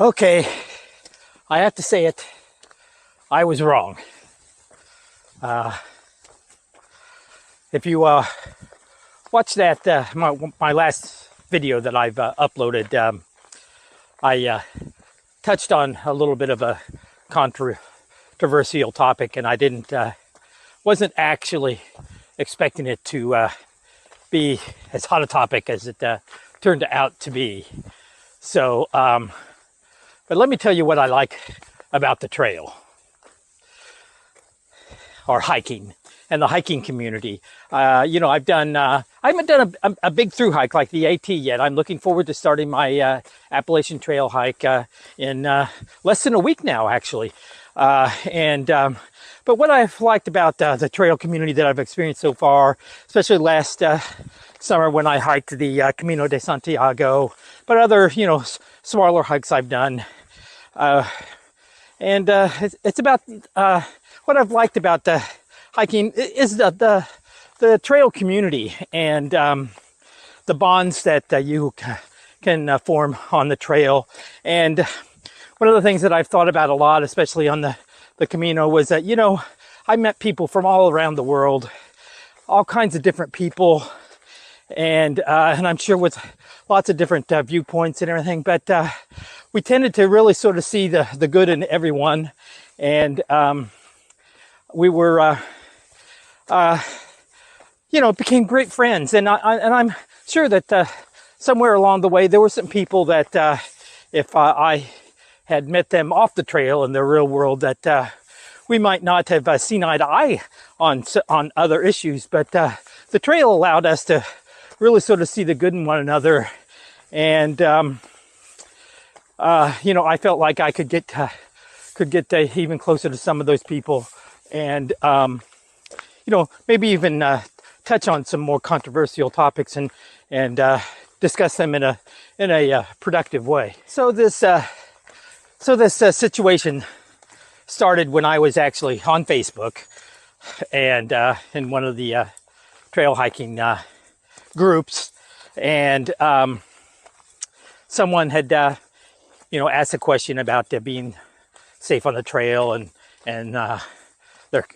Okay, I have to say it. I was wrong. If you watch that, my last video that I've uploaded, I touched on a little bit of a controversial topic, and I wasn't actually expecting it to be as hot a topic as it turned out to be. So, but let me tell you what I like about the trail or hiking and the hiking community. I haven't done a big through hike like the AT yet. I'm looking forward to starting my Appalachian Trail hike in less than a week now, actually. But what I've liked about the trail community that I've experienced so far, especially last summer when I hiked the Camino de Santiago, but other, smaller hikes I've done. It's about what I've liked about the hiking is the trail community and the bonds that you can form on the trail. And one of the things that I've thought about a lot, especially on the Camino, was that, I met people from all around the world, all kinds of different people, and I'm sure with lots of different viewpoints and everything, but we tended to really sort of see the good in everyone. And we were became great friends, and I'm sure that somewhere along the way there were some people that if I had met them off the trail in the real world, that we might not have seen eye to eye on other issues, but the trail allowed us to really sort of see the good in one another. And I felt like I could get even closer to some of those people, and maybe even touch on some more controversial topics and discuss them in a productive way. So this situation started when I was actually on Facebook and in one of the trail hiking groups, and someone had asked a question about being safe on the trail, and they're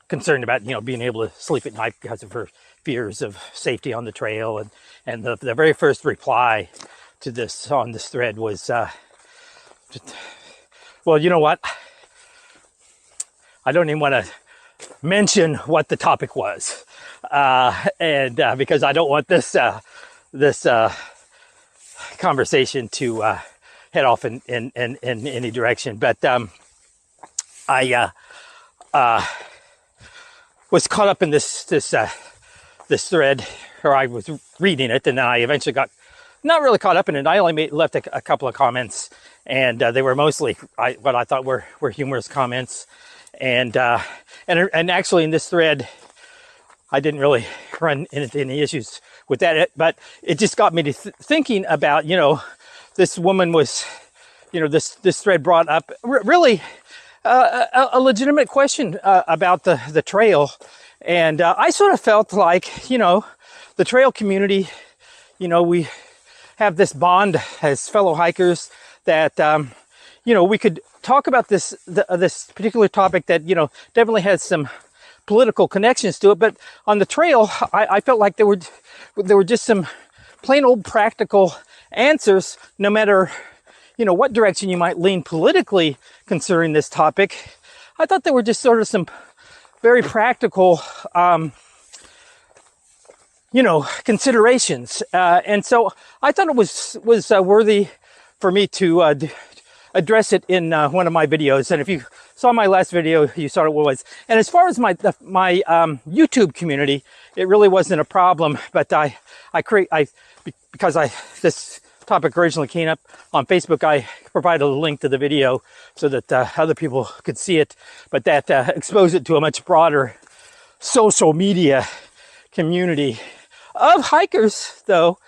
concerned about being able to sleep at night because of her fears of safety on the trail. And the very first reply to this on this thread was, well, you know what? I don't even want to mention what the topic was, because I don't want this conversation to head off in any direction. But I was caught up in this thread, or I was reading it, and then I eventually got not really caught up in it. I only left a couple of comments, and they were mostly what I thought were humorous comments. And actually in this thread, I didn't really run into any issues with that, but it just got me to thinking about, this woman was, this thread brought up really a legitimate question about the trail. And I sort of felt like, the trail community, we have this bond as fellow hikers that, we could talk about this particular topic that, definitely has some political connections to it. But on the trail, I felt like there were just some plain old practical answers, no matter, what direction you might lean politically concerning this topic. I thought there were just sort of some very practical, considerations. And so I thought it was worthy for me to address it in one of my videos. And if you saw my last video, you saw what it was. And as far as my YouTube community, it really wasn't a problem. But because this topic originally came up on Facebook, I provided a link to the video so that other people could see it. But that exposed it to a much broader social media community of hikers, though.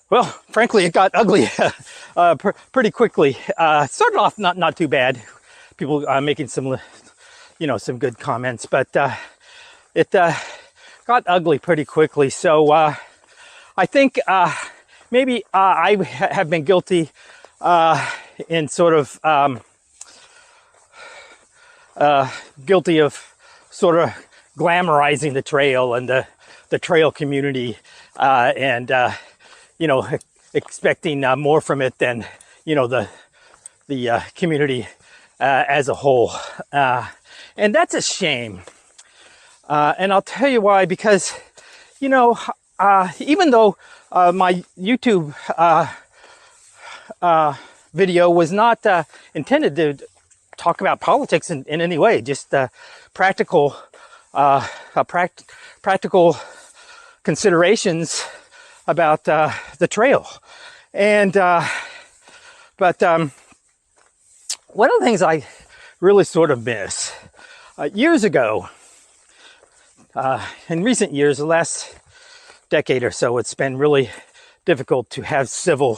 Well, frankly, it got ugly pretty quickly. Started off not too bad. People making some good comments, but it got ugly pretty quickly. So I think maybe I have been guilty in sort of guilty of sort of glamorizing the trail and the trail community, and you know, expecting more from it than, you know, the community as a whole, and that's a shame. And I'll tell you why. Because, you know, even though my YouTube video was not intended to talk about politics in any way, just practical practical considerations about the trail. And but one of the things I really sort of miss years ago, in recent years, the last decade or so, it's been really difficult to have civil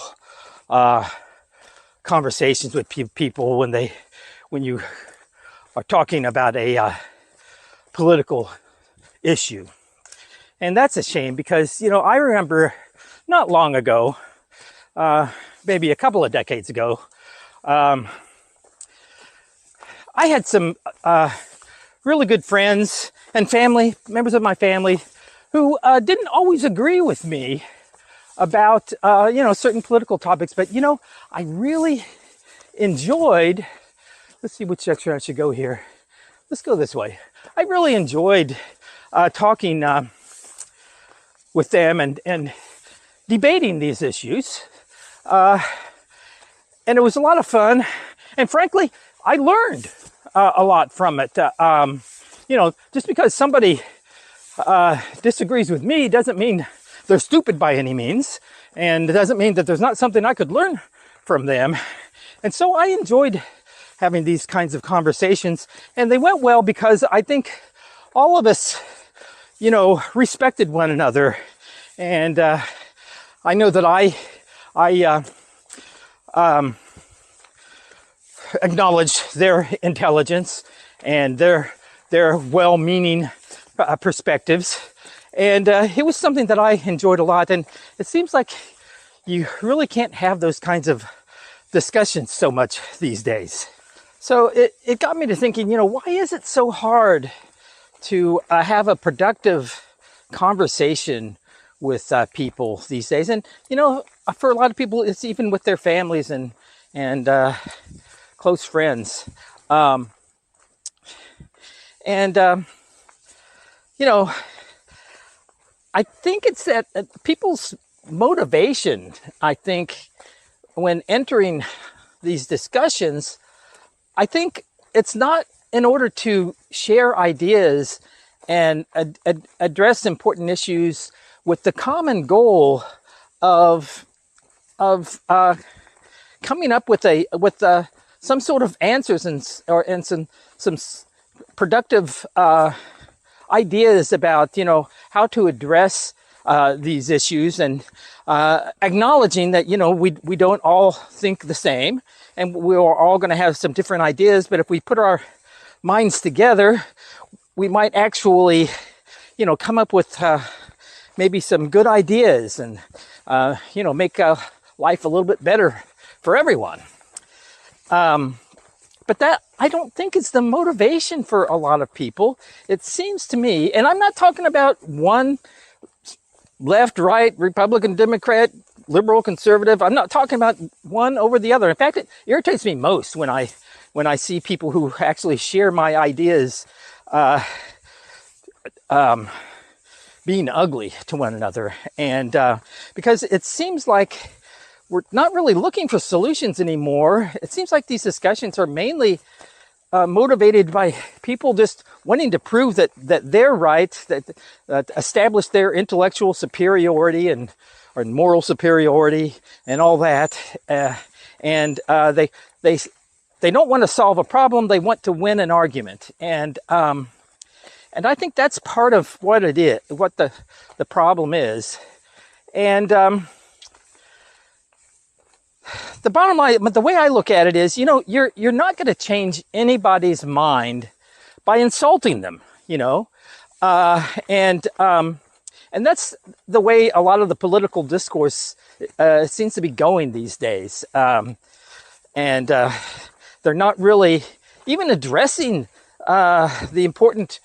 conversations with people when you are talking about a political issue. And that's a shame, because, you know, I remember not long ago, maybe a couple of decades ago, I had some really good friends and family, members of my family, who didn't always agree with me about, you know, certain political topics. But, you know, I really enjoyed, let's see which direction I should go here. Let's go this way. I really enjoyed talking with them and debating these issues. And it was a lot of fun. And frankly, I learned a lot from it. You know, just because somebody disagrees with me doesn't mean they're stupid by any means. And it doesn't mean that there's not something I could learn from them. And so I enjoyed having these kinds of conversations. And they went well because I think all of us, you know, respected one another. And I know that I acknowledge their intelligence and their well-meaning perspectives. And it was something that I enjoyed a lot. And it seems like you really can't have those kinds of discussions so much these days. So it got me to thinking, you know, why is it so hard to have a productive conversation with people these days? And, you know, for a lot of people, it's even with their families and close friends. You know, I think it's that people's motivation, I think, when entering these discussions, I think it's not in order to share ideas and address important issues with the common goal of coming up with some sort of answers and some productive ideas about, you know, how to address these issues, and acknowledging that, you know, we don't all think the same, and we're all going to have some different ideas. But if we put our minds together, we might actually, you know, come up with maybe some good ideas and, you know, make life a little bit better for everyone. But that, I don't think, is the motivation for a lot of people. It seems to me, and I'm not talking about one left, right, Republican, Democrat, liberal, conservative. I'm not talking about one over the other. In fact, it irritates me most when I see people who actually share my ideas being ugly to one another. And because it seems like we're not really looking for solutions anymore. It seems like these discussions are mainly motivated by people just wanting to prove that they're right, that establish their intellectual superiority and or moral superiority and all that. And they don't want to solve a problem. They want to win an argument. And I think that's part of what it is, what the problem is. And the bottom line, but the way I look at it is, you know, you're not going to change anybody's mind by insulting them, you know, and And that's the way a lot of the political discourse seems to be going these days. And they're not really even addressing the important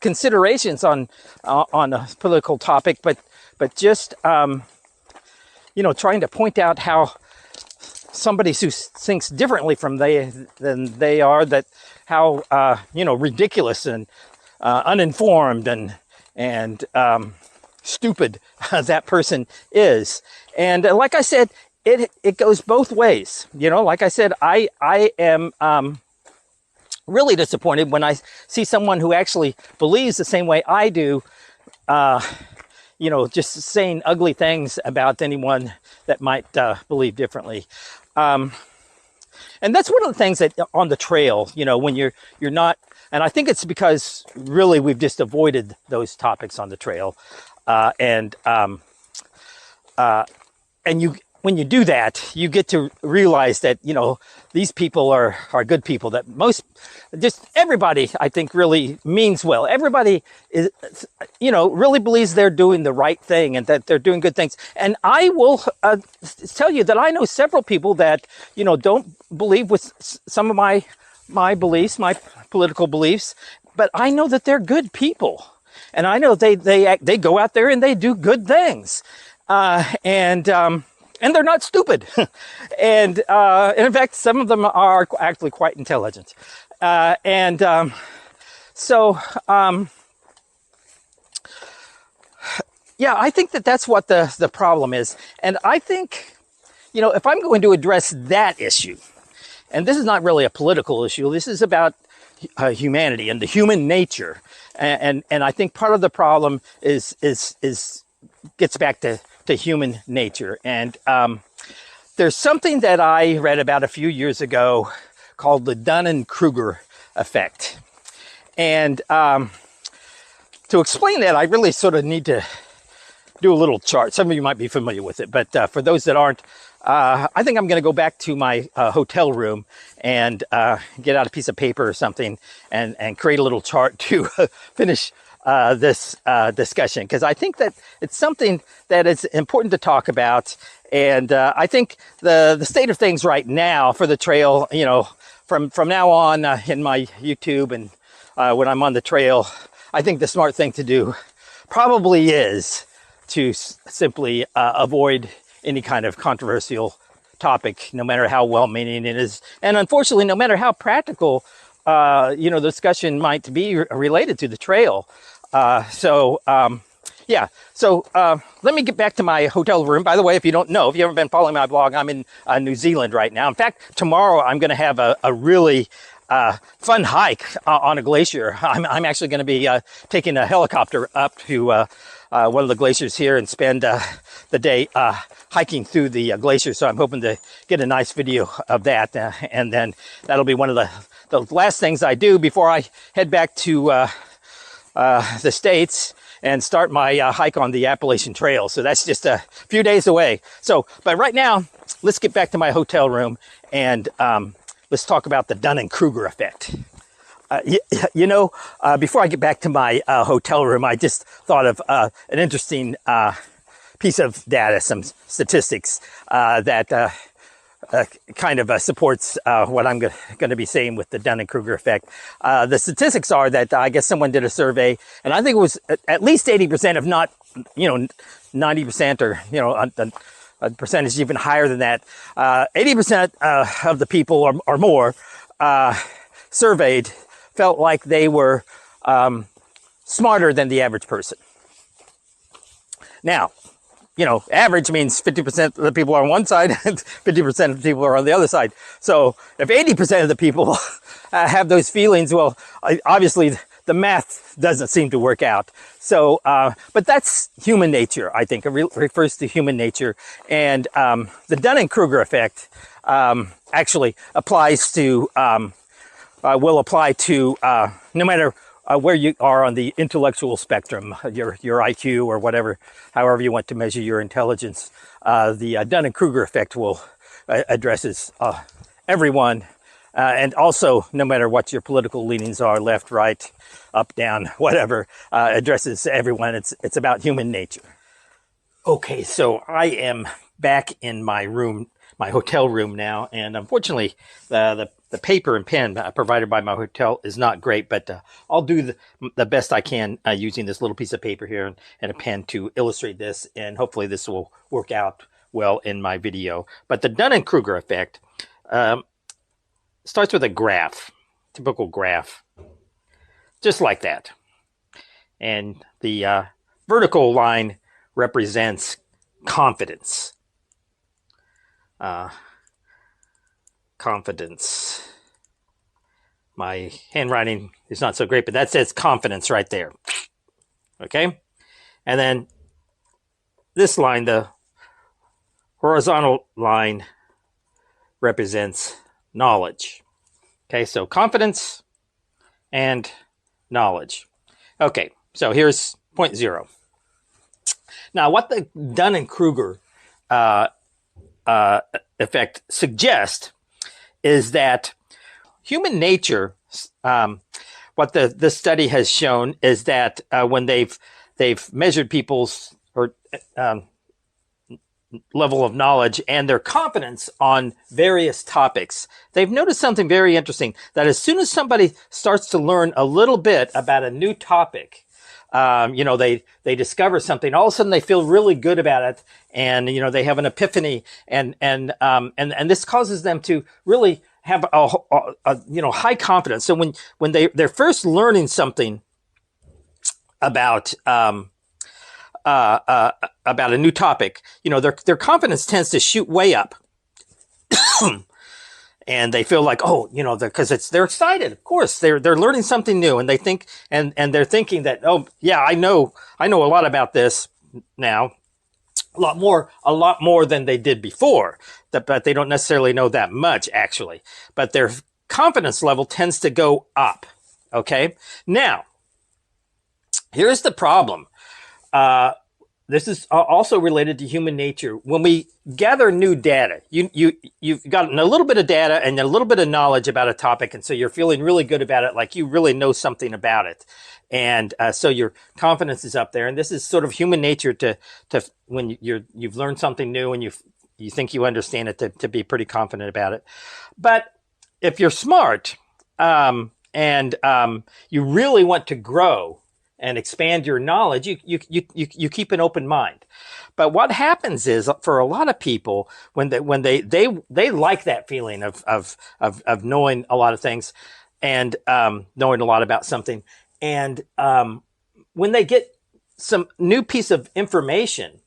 considerations on a political topic, but just you know, trying to point out how somebody who thinks differently from than they are, that how you know, ridiculous and uninformed and stupid that person is. And like I said, it goes both ways. You know, like I said, I am really disappointed when I see someone who actually believes the same way I do, you know, just saying ugly things about anyone that might believe differently. And that's one of the things that on the trail, you know, when you're not, and I think it's because really we've just avoided those topics on the trail. And you, when you do that, you get to realize that, you know, these people are good people, that just everybody, I think, really means well. Everybody is, you know, really believes they're doing the right thing and that they're doing good things. And I will tell you that I know several people that, you know, don't believe with some of my beliefs, my political beliefs, but I know that they're good people. And I know they go out there and they do good things. And they're not stupid. And in fact, some of them are actually quite intelligent. So, yeah, I think that's what the problem is. And I think, you know, if I'm going to address that issue, and this is not really a political issue, this is about humanity and the human nature. And I think part of the problem is gets back to human nature. And there's something that I read about a few years ago called the Dunning-Kruger effect. And to explain that, I really sort of need to do a little chart. Some of you might be familiar with it, but for those that aren't, I think I'm going to go back to my hotel room and get out a piece of paper or something and create a little chart to finish this discussion, because I think that it's something that is important to talk about. And I think the state of things right now for the trail, you know, from now on in my YouTube and when I'm on the trail, I think the smart thing to do probably is to simply avoid any kind of controversial topic, no matter how well-meaning it is. And unfortunately, no matter how practical, you know, the discussion might be related to the trail. Yeah, so let me get back to my hotel room. By the way, if you don't know, if you haven't been following my blog, I'm in New Zealand right now. In fact, tomorrow I'm going to have a really fun hike on a glacier. I'm actually going to be taking a helicopter up to one of the glaciers here and spend the day hiking through the glacier. So I'm hoping to get a nice video of that. And then that'll be one of the last things I do before I head back to the States and start my hike on the Appalachian Trail. So that's just a few days away. So, but right now, let's get back to my hotel room and let's talk about the Dunning-Kruger effect. You know, before I get back to my hotel room, I just thought of an interesting piece of data, some statistics that kind of supports what I'm going to be saying with the Dunning-Kruger effect. The statistics are that I guess someone did a survey, and I think it was at least 80%, if not, you know, 90%, or, you know, a percentage even higher than that. 80% of the people or more surveyed felt like they were smarter than the average person. Now, you know, average means 50% of the people are on one side and 50% of the people are on the other side. So if 80% of the people have those feelings, well, obviously the math doesn't seem to work out. So, but that's human nature, I think. It refers to human nature. And the Dunning-Kruger effect actually applies to, will apply to no matter where you are on the intellectual spectrum, your IQ or whatever, however you want to measure your intelligence. The Dunning-Kruger effect will addresses everyone And also, no matter what your political leanings are, left, right, up, down, whatever, addresses everyone. It's about human nature. Okay, so I am back in my room, my hotel room now, and unfortunately, the paper and pen provided by my hotel is not great, but I'll do the best I can using this little piece of paper here and a pen to illustrate this, and hopefully this will work out well in my video. But the Dunning-Kruger effect starts with a graph, typical graph, just like that. And the vertical line represents confidence. Confidence. My handwriting is not so great, but that says confidence right there. Okay? And then this line, the horizontal line, represents knowledge. Okay, so confidence and knowledge. Okay, so here's point 0. Now, what the Dunning-Kruger effect suggests is that human nature, what the study has shown is that when they've measured people's level of knowledge and their confidence on various topics, they've noticed something very interesting, that as soon as somebody starts to learn a little bit about a new topic, they discover something, all of a sudden they feel really good about it, and they have an epiphany, and this causes them to really have a high confidence. So when they're first learning something about a new topic, their confidence tends to shoot way up. And they feel like, because they're excited. Of course, they're learning something new, and they think, and they're thinking that, oh yeah, I know a lot about this now, a lot more than they did before. But they don't necessarily know that much actually. But their confidence level tends to go up. Okay, now here's the problem. This is also related to human nature. When we gather new data, you've gotten a little bit of data and a little bit of knowledge about a topic, and so you're feeling really good about it, like you really know something about it, and so your confidence is up there. And this is sort of human nature to when you've learned something new and you think you understand it, to be pretty confident about it. But if you're smart and you really want to grow and expand your knowledge, you keep an open mind. But what happens is, for a lot of people, when they like that feeling of knowing a lot of things and knowing a lot about something, and when they get some new piece of information,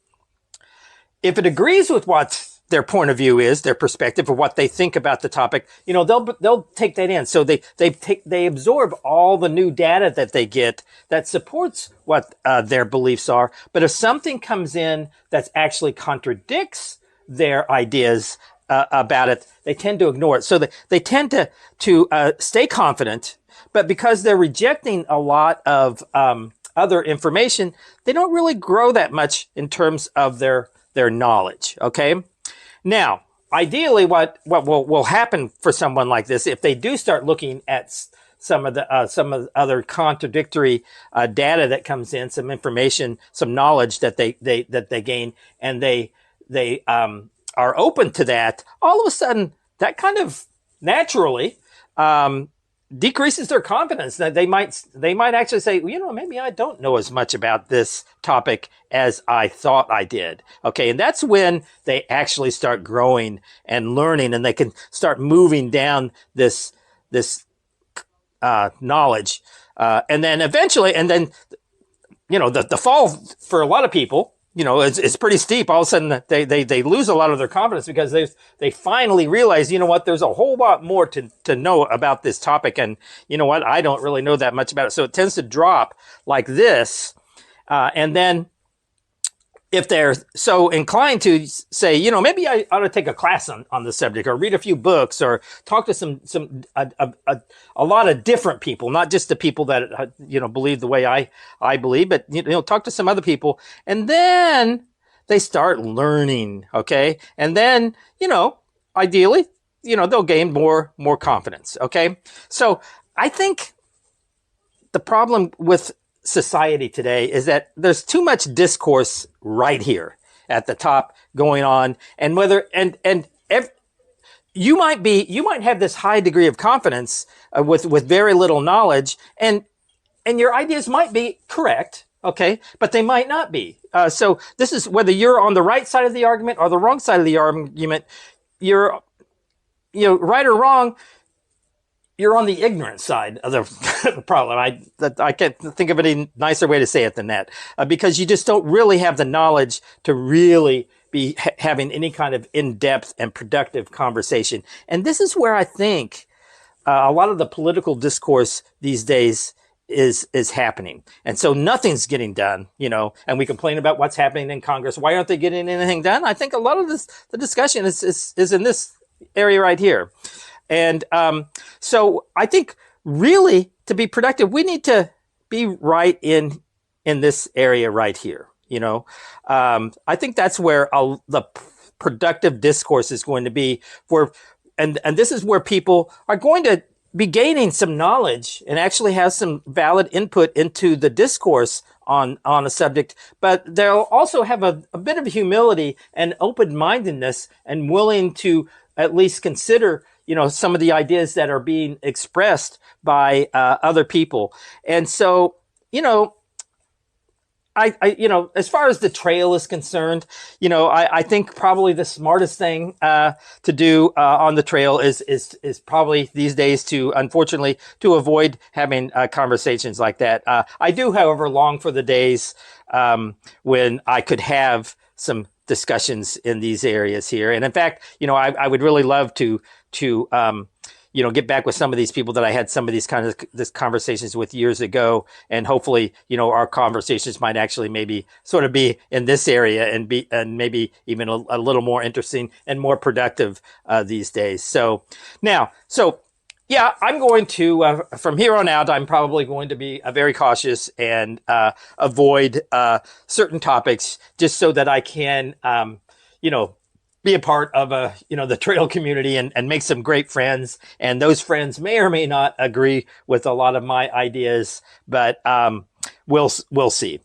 if it agrees with what their point of view is, their perspective, or what they think about the topic, they'll take that in. So they absorb all the new data that they get that supports what their beliefs are. But if something comes in that actually contradicts their ideas about it, they tend to ignore it. So they tend to stay confident, but because they're rejecting a lot of other information, they don't really grow that much in terms of their knowledge. Okay. Now, ideally, what will happen for someone like this, if they do start looking at some of the other contradictory data that comes in, some information, some knowledge that they gain, and they are open to that, all of a sudden that kind of naturally decreases their confidence. That they might actually say, maybe I don't know as much about this topic as I thought I did. Okay, and that's when they actually start growing and learning, and they can start moving down this knowledge, and then eventually, the fall for a lot of people, it's pretty steep. All of a sudden, they lose a lot of their confidence because they finally realize, there's a whole lot more to know about this topic, and I don't really know that much about it. So it tends to drop like this, and then if they're so inclined to say, maybe I ought to take a class on the subject, or read a few books, or talk to a lot of different people, not just the people that, believe the way I believe, but, talk to some other people. And then they start learning. Okay. And then, ideally they'll gain more confidence. Okay, so I think the problem with society today is that there's too much discourse right here at the top going on, and whether and ev- you might have this high degree of confidence with very little knowledge, and your ideas might be correct, okay, but they might not be. So this is whether you're on the right side of the argument or the wrong side of the argument. You're right or wrong, you're on the ignorant side of the problem. I can't think of any nicer way to say it than that, because you just don't really have the knowledge to really be having any kind of in-depth and productive conversation. And this is where I think a lot of the political discourse these days is happening. And so nothing's getting done, and we complain about what's happening in Congress. Why aren't they getting anything done? I think a lot of the discussion is in this area right here. And so I think really to be productive, we need to be right in this area right here. I think that's where the productive discourse is going to be and this is where people are going to be gaining some knowledge and actually have some valid input into the discourse on a subject, but they'll also have a bit of humility and open-mindedness and willing to at least consider some of the ideas that are being expressed by other people. And so, as far as the trail is concerned, I think probably the smartest thing to do on the trail is probably these days unfortunately, to avoid having conversations like that. I do, however, long for the days when I could have some discussions in these areas here. And in fact, I would really love to get back with some of these people that I had some of these conversations with years ago. And hopefully, our conversations might actually maybe sort of be in this area and maybe even a little more interesting and more productive these days. So yeah, I'm going to, from here on out, I'm probably going to be very cautious and avoid certain topics just so that I can, be a part of the trail community and make some great friends. And those friends may or may not agree with a lot of my ideas, but we'll see.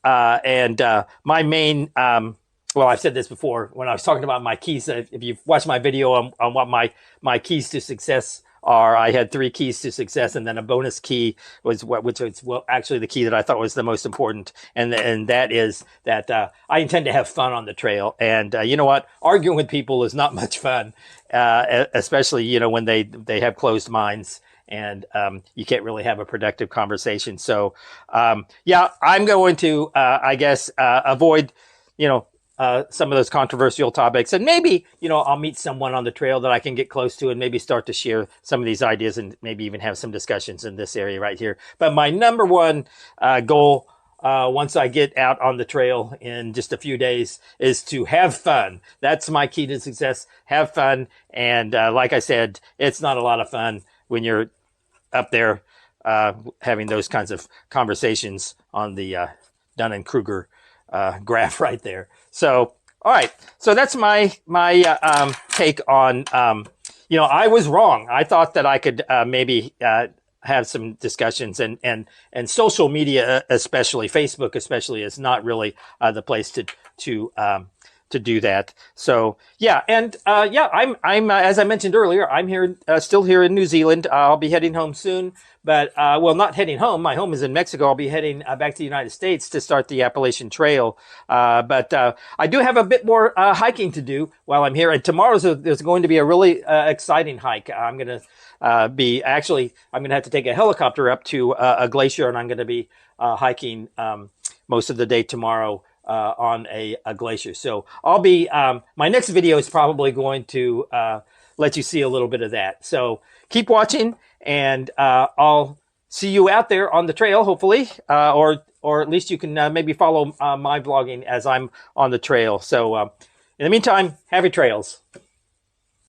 My main, well, I've said this before when I was talking about my keys. If you've watched my video on what my keys to success are, I had 3 keys to success, and then a bonus key which was actually the key that I thought was the most important, and that is that I intend to have fun on the trail. And you know what? Arguing with people is not much fun, especially when they have closed minds, and you can't really have a productive conversation. So yeah, I'm going to I guess avoid some of those controversial topics, and maybe, I'll meet someone on the trail that I can get close to and maybe start to share some of these ideas and maybe even have some discussions in this area right here. But my number one goal, once I get out on the trail in just a few days, is to have fun. That's my key to success. Have fun. And like I said, it's not a lot of fun when you're up there having those kinds of conversations on the Dunning-Kruger graph right there. So, all right. So that's my take on, I was wrong. I thought that I could maybe have some discussions, and social media, especially Facebook, especially, is not really the place to do that. So yeah, and I'm as I mentioned earlier, I'm here still here in New Zealand. I'll be heading home soon, but well, not heading home. My home is in Mexico. I'll be heading back to the United States to start the Appalachian Trail. But I do have a bit more hiking to do while I'm here. And tomorrow there's going to be a really exciting hike. I'm going to I'm going to have to take a helicopter up to a glacier, and I'm going to be hiking most of the day tomorrow on a glacier. So I'll be, my next video is probably going to let you see a little bit of that. So keep watching, and I'll see you out there on the trail, hopefully, or at least you can maybe follow my vlogging as I'm on the trail. So in the meantime, happy trails.